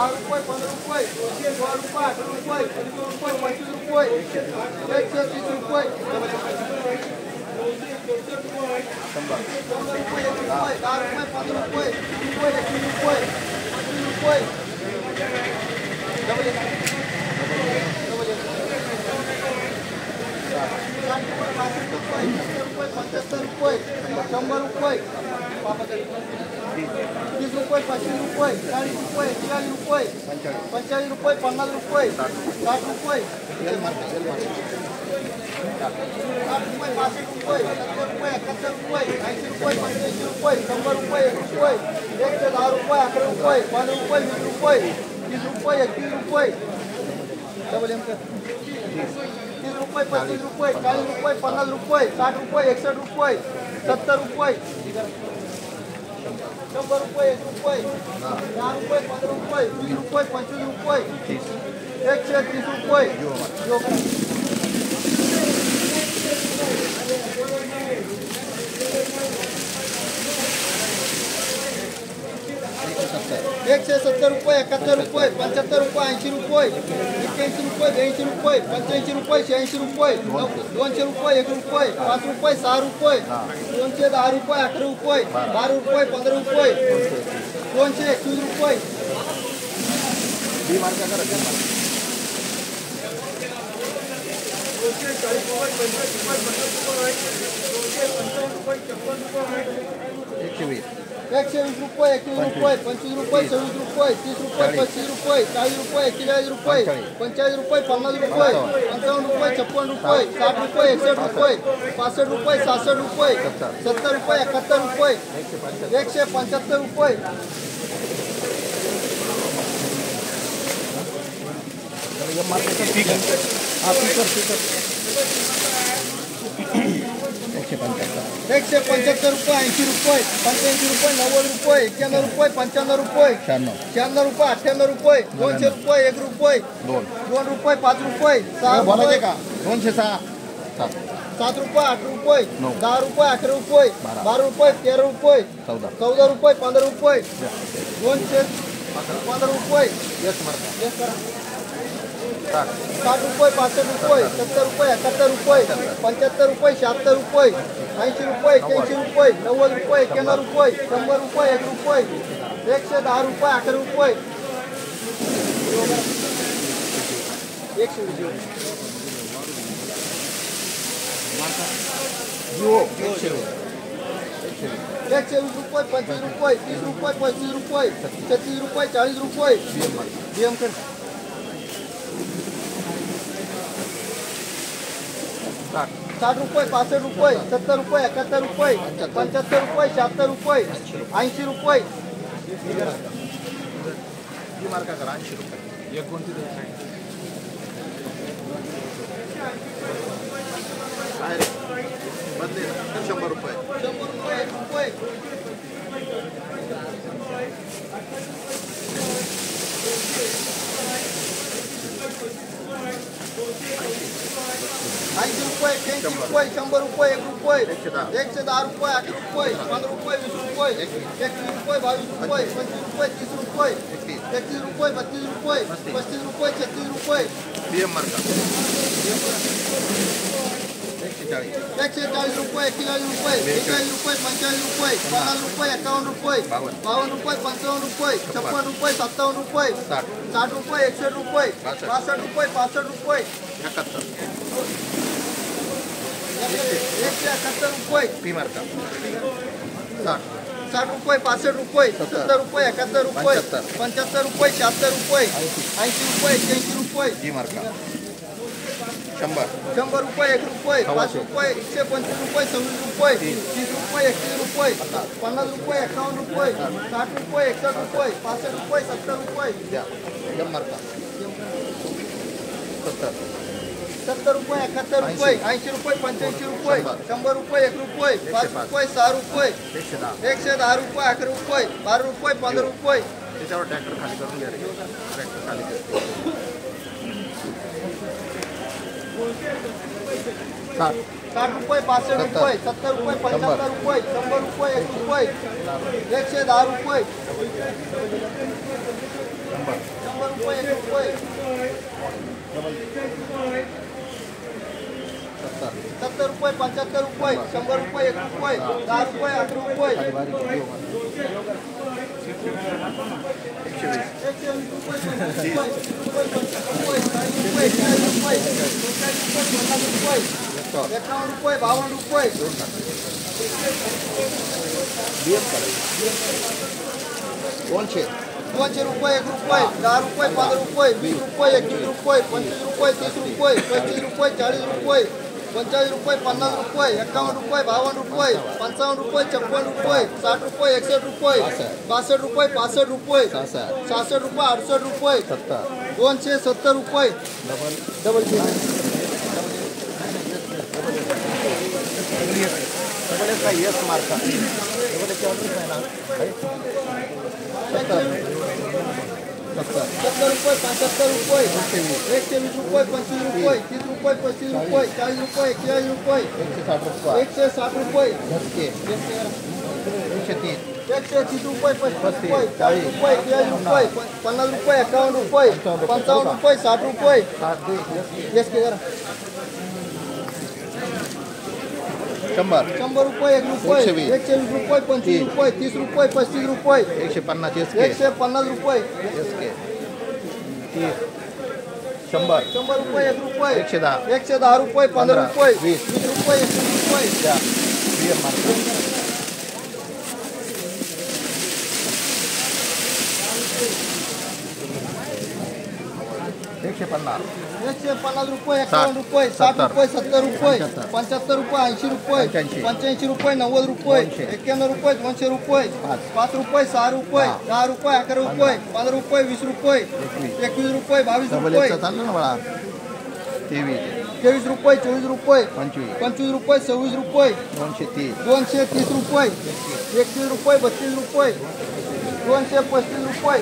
रुपये 15 रुपये 16 रुपये 18 रुपये 25 रुपये 130 रुपये 30 रुपये 35 रुपये 40 रुपये 42 रुपये 45 रुपये 50 रुपये 60 रुपये 60 रुपये 62 रुपये 70 रुपये 71 रुपये 80 रुपये 85 रुपये 100 रुपये 1 रुपये 110 रुपये 11 रुपये 12 रुपये 20 रुपये 30 रुपये 31 रुपये डबल एम 30 रुपये 35 रुपये 40 रुपये 50 रुपये 60 रुपये 61 रुपये 70 रुपये 100 रुपये 1 रुपये 10 रुपये 15 रुपये 20 रुपये 25 रुपये 130 रुपये एकशे 70 रुपये 71 रुपये 75 रुपये 80 रुपये 81 रुपये 82 रुपये 85 रुपये 86 रुपये 200 रुपये 1 रुपये 5 रुपये 6 रुपये 210 रुपये 11 रुपये 12 रुपये 15 रुपये 221 रुपये एकशे 20 रुपये 21 रुपये 25 रुपये 26 रुपये 30 रुपये 35 रुपये 40 रुपये 41 रुपये 45 रुपये 50 रुपये 55 रुपये 56 रुपये 60 रुपये 61 रुपये 65 रुपये 66 रुपये 70 रुपये 71 रुपये 175 रुपये एकशे 75 रुपये 80 रुपये 85 रुपये 90 रुपये 91 रुपये 95 रुपये 96 रुपये 98 रुपये 200 रुपये 1 रुपये 2 रुपये 5 रुपये 6 रुपये 7 रुपये 8 रुपये 10 रुपये 11 रुपये 12 रुपये 13 रुपये 14 रुपये 15 रुपये 215 रुपये 60 रुपये 65 रुपये 70 रुपये 71 रुपये 75 रुपये 76 रुपये 80 रुपये 81 रुपये 90 रुपये 91 रुपये 100 रुपये 1 रुपये 110 रुपये 11 रुपये 120 रुपये 25 रुपये 30 रुपये 35 रुपये 36 रुपये 40 रुपये डीएम कर 60 रुपये 65 रुपये 70 रुपये 71 रुपये 75 रुपये 76 रुपये 80 रुपये मार्का करा 80 रुपये एक कोणती बदले 100 रुपये 100 रुपये 1 रुपये 80 रुपये 100 रुपये 100 रुपये 1 रुपये 110 रुपये 8 रुपये 15 रुपये 20 रुपये 21 रुपये 22 रुपये 25 रुपये 30 रुपये 31 रुपये 32 रुपये 35 रुपये 36 रुपये बीएम मार्का 140 रुपये 41 रुपये 41 रुपये 45 रुपये 50 रुपये 51 रुपये 52 रुपये 55 रुपये 56 रुपये 57 रुपये 60 रुपये 61 रुपये 62 रुपये 65 रुपये 171 रुपये पी मार्का 60 रुपये 65 रुपये 70 रुपये 71 रुपये 75 रुपये 76 रुपये 80 रुपये 81 रुपये जी मार्का 100 रुपये 1 रुपये 5 रुपये 125 रुपये 26 रुपये 30 रुपये 31 रुपये 50 रुपये 51 रुपये 60 रुपये 61 रुपये 65 रुपये 70 रुपये एम मार्का 70 रुपये 71 रुपये 80 रुपये 85 रुपये 100 रुपये 1 रुपये 5 रुपये 6 रुपये 110 रुपये 11 रुपये 12 रुपये 15 रुपये त्याच्यावर ट्रॅक्टर खाली करून घ्या ट्रॅक्टर खाली 60 रुपये 65 रुपये 70 रुपये 75 रुपये 100 रुपये 1 रुपये 110 रुपये 70 रुपये 75 रुपये 100 रुपये 1 रुपये 10 रुपये 8 रुपये 51 रुपये 52 रुपये 200 रुपये 1 रुपये 10 रुपये 15 रुपये 20 रुपये 21 रुपये 25 रुपये 30 रुपये 35 रुपये 40 रुपये 45 रुपये 50 रुपये 51 रुपये 52 रुपये 55 रुपये 56 रुपये 60 रुपये 61 रुपये 62 रुपये 65 रुपये 66 रुपये 68 रुपये 270 रुपये डबल यस मार्का 70 रुपये 75 रुपये 120 रुपये 25 रुपये 30 रुपये 35 रुपये 40 रुपये 41 रुपये 160 रुपये 130 रुपये 35 रुपये 40 रुपये 41 रुपये 50 रुपये 51 रुपये 55 रुपये 60 रुपये यस के जरा 100 रुपये 1 रुपये 120 रुपये 25 रुपये 30 रुपये 35 रुपये 150 रुपये 100 रुपये 1 रुपये 110 रुपये 15 रुपये 20 रुपये 21 रुपये एकशे 50 रुपये 51 रुपये 60 रुपये 70 रुपये 75 रुपये 80 रुपये 85 रुपये 90 रुपये 91 रुपये 200 रुपये 5 रुपये 6 रुपये 10 रुपये 11 रुपये 15 रुपये 20 रुपये 21 रुपये 22 रुपये 23 रुपये 24 रुपये 25 रुपये 26 रुपये 230 रुपये 31 रुपये 32 रुपये 235 रुपये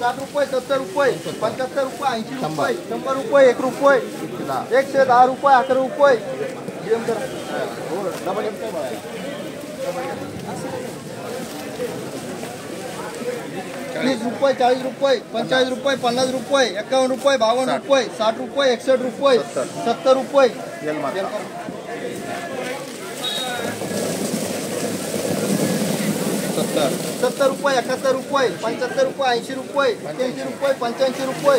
60 रुपये 70 रुपये 75 रुपये 80 रुपये 100 रुपये 1 रुपये 110 रुपये 11 रुपये 30 रुपये 40 रुपये 45 रुपये 50 रुपये 51 रुपये 52 रुपये 60 रुपये 61 रुपये 70 रुपये 70 रुपये 71 रुपये 75 रुपये 80 रुपये 83 रुपये 85 रुपये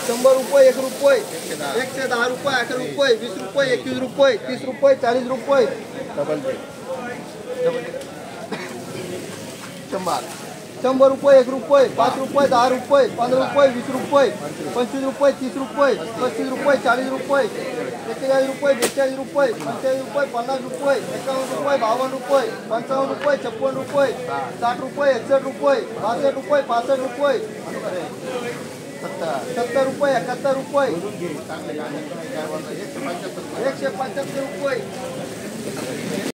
100 रुपये 1 रुपये 110 रुपये 11 रुपये 20 रुपये 21 रुपये 30 रुपये 40 रुपये 100 रुपये 1 रुपये 5 रुपये 10 रुपये 15 रुपये 20 रुपये 25 रुपये 30 रुपये 35 रुपये 40 रुपये 41 रुपये 42 रुपये 45 रुपये 50 रुपये 51 रुपये 52 रुपये 55 रुपये 56 रुपये 60 रुपये 61 रुपये 62 रुपये 65 रुपये 70 रुपये 71 रुपये 175 रुपये